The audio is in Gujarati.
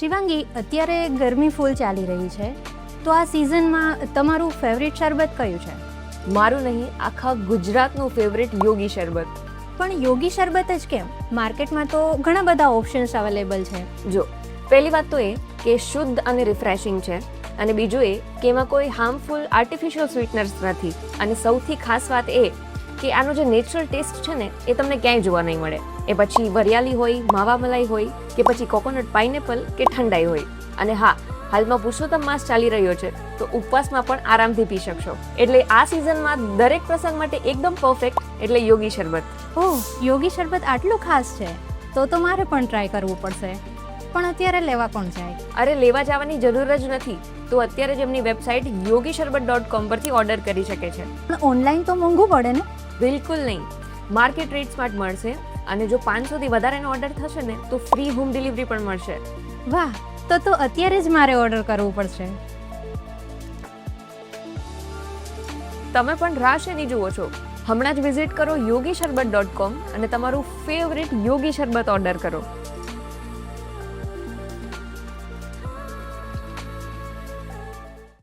શિવાંગી, અત્યારે ગરમી ફૂલ ચાલી રહી છે, તો આ સિઝનમાં તમારું ફેવરિટ શરબત કયું છે? મારું નહીં, આખા ગુજરાતનું ફેવરેટ યોગી શરબત. પણ યોગી શરબત જ કેમ? માર્કેટમાં તો ઘણા બધા ઓપ્શન્સ અવેલેબલ છે. જો, પહેલી વાત તો એ કે શુદ્ધ અને રિફ્રેશિંગ છે, અને બીજું એ કે એમાં કોઈ હાર્મફુલ આર્ટિફિશિયલ સ્વીટનર્સ નથી, અને સૌથી ખાસ વાત એ કે આનો જે નેચરલ ટેસ્ટ છે ને એ તમને ક્યાંય જોવા નહીં મળે. એ પછી વરિયાળી હોય, માવા મલાઈ હોય કે પછી કોકોનટ પાઇનેપલ કે ઠંડાઈ હોય. અને હા, હાલમાં પુરુષોત્તમ માસ ચાલી રહ્યો છે, તો ઉપવાસમાં પણ આરામથી પી શકશો. એટલે આ સિઝનમાં દરેક પ્રસંગ માટે એકદમ પરફેક્ટ એટલે યોગી શરબત. ઓહ, યોગી શરબત આટલું ખાસ છે તો મારે પણ ટ્રાય કરવું પડશે. પણ અત્યારે લેવા કોણ જાય? અરે, લેવા જવાની જરૂર જ નથી. તો અત્યારે જ એમની વેબસાઇટ yogisharbat.com પરથી ઓર્ડર કરી શકે છે. પણ ઓનલાઈન તો મોંઘું પડે ને? બિલકુલ નહીં, માર્કેટ રેટ્સમાં જ મળશે. અને જો 500થી વધારેનો ઓર્ડર થશે ને તો ફ્રી હોમ ડિલિવરી પણ મળશે. વાહ, તો અત્યારે જ મારે ઓર્ડર કરવું પડશે. તમે પણ રાહ શેની જુઓ છો? હમણાં જ વિઝિટ કરો yogisharbat.com અને તમારું ફેવરિટ યોગી શરબત ઓર્ડર કરો.